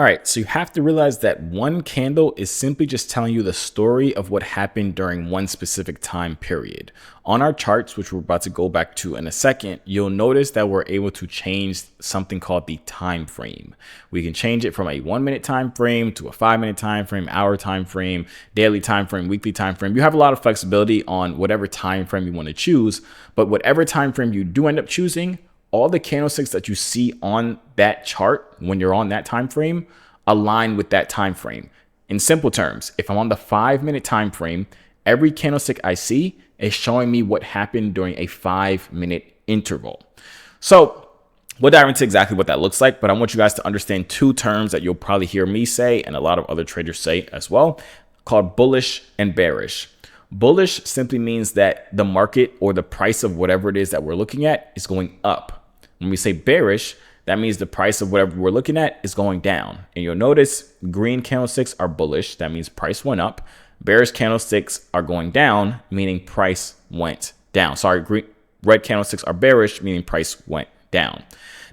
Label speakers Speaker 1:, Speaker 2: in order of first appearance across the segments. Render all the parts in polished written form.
Speaker 1: All right, so you have to realize that one candle is simply just telling you the story of what happened during one specific time period. On our charts, which we're about to go back to in a second, you'll notice that we're able to change something called the time frame. We can change it from a 1 minute time frame to a 5 minute time frame, hour time frame, daily time frame, weekly time frame. You have a lot of flexibility on whatever time frame you want to choose, but whatever time frame you do end up choosing, all the candlesticks that you see on that chart when you're on that time frame align with that time frame. In simple terms, if I'm on the 5 minute time frame, every candlestick I see is showing me what happened during a 5 minute interval. So we'll dive into exactly what that looks like, but I want you guys to understand two terms that you'll probably hear me say and a lot of other traders say as well, called bullish and bearish. Bullish simply means that the market or the price of whatever it is that we're looking at is going up. When we say bearish, that means the price of whatever we're looking at is going down. And you'll notice green candlesticks are bullish. That means price went up. Bearish candlesticks are going down, meaning price went down. Red candlesticks are bearish, meaning price went down.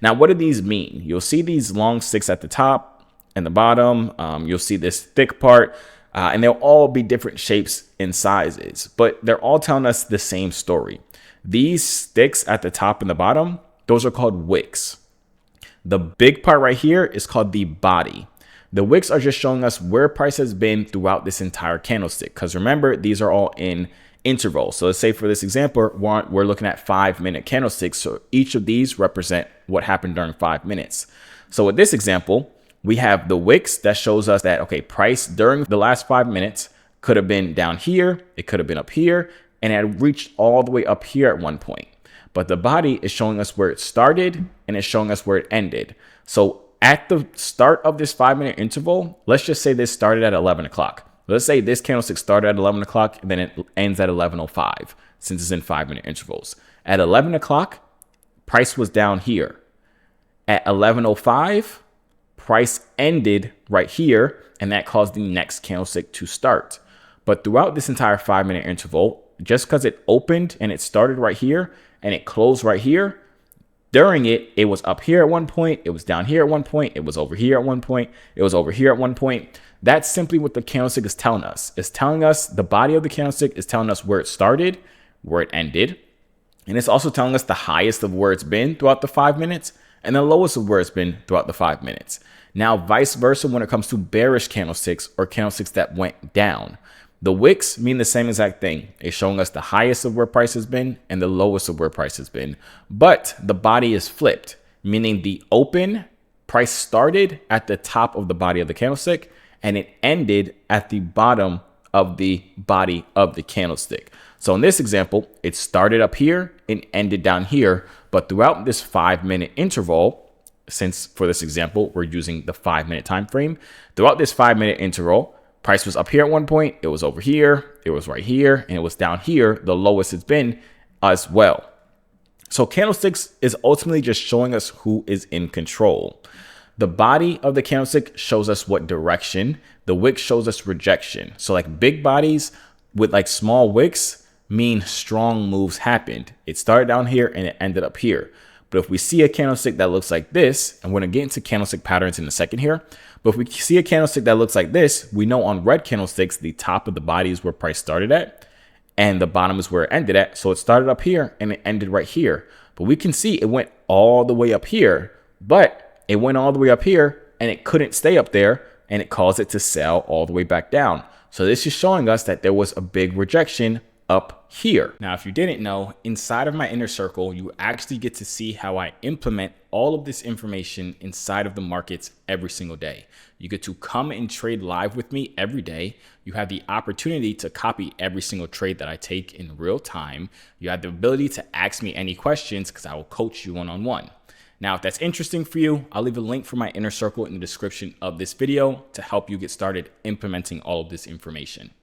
Speaker 1: Now, what do these mean? You'll see these long sticks at the top and the bottom. You'll see this thick part, and they'll all be different shapes and sizes, but they're all telling us the same story. These sticks at the top and the bottom, those are called wicks. The big part right here is called the body. The wicks are just showing us where price has been throughout this entire candlestick. Because remember, these are all in intervals. So let's say for this example, we're looking at 5 minute candlesticks. So each of these represent what happened during 5 minutes. So with this example, we have the wicks that shows us that, okay, price during the last 5 minutes could have been down here. It could have been up here, and it had reached all the way up here at one point. But the body is showing us where it started and it's showing us where it ended. So at the start of this 5 minute interval, let's just say this started at 11 o'clock. Let's say this candlestick started at 11 o'clock and then it ends at 11:05 since it's in 5 minute intervals. At 11 o'clock, price was down here. At 11:05, price ended right here, and that caused the next candlestick to start. But throughout this entire 5 minute interval, just because it opened and it started right here and it closed right here, during it, it was up here at one point, it was down here at one point, it was over here at one point, it was over here at one point. That's simply what the candlestick is telling us. It's telling us the body of the candlestick is telling us where it started, where it ended, and it's also telling us the highest of where it's been throughout the 5 minutes and the lowest of where it's been throughout the 5 minutes. Now, vice versa when it comes to bearish candlesticks or candlesticks that went down. The wicks mean the same exact thing. It's showing us the highest of where price has been and the lowest of where price has been. But the body is flipped, meaning the open price started at the top of the body of the candlestick and it ended at the bottom of the body of the candlestick. So in this example, it started up here and ended down here. But throughout this 5 minute interval, since for this example, we're using the 5 minute time frame, throughout this 5 minute interval, price was up here at one point, it was over here, it was right here, and it was down here, the lowest it's been as well. So candlesticks is ultimately just showing us who is in control. The body of the candlestick shows us what direction. The wick shows us rejection. So like big bodies with like small wicks mean strong moves happened. It started down here and it ended up here. But if we see a candlestick that looks like this, and we're going to get into candlestick patterns in a second here, but if we see a candlestick that looks like this, we know on red candlesticks, the top of the body is where price started at, and the bottom is where it ended at. So it started up here and it ended right here. But we can see it went all the way up here, but it went all the way up here and it couldn't stay up there, and it caused it to sell all the way back down. So this is showing us that there was a big rejection up here. Now, if you didn't know, inside of my inner circle, you actually get to see how I implement all of this information inside of the markets every single day. You get to come and trade live with me every day. You have the opportunity to copy every single trade that I take in real time. You have the ability to ask me any questions because I will coach you one-on-one. Now, if that's interesting for you, I'll leave a link for my inner circle in the description of this video to help you get started implementing all of this information.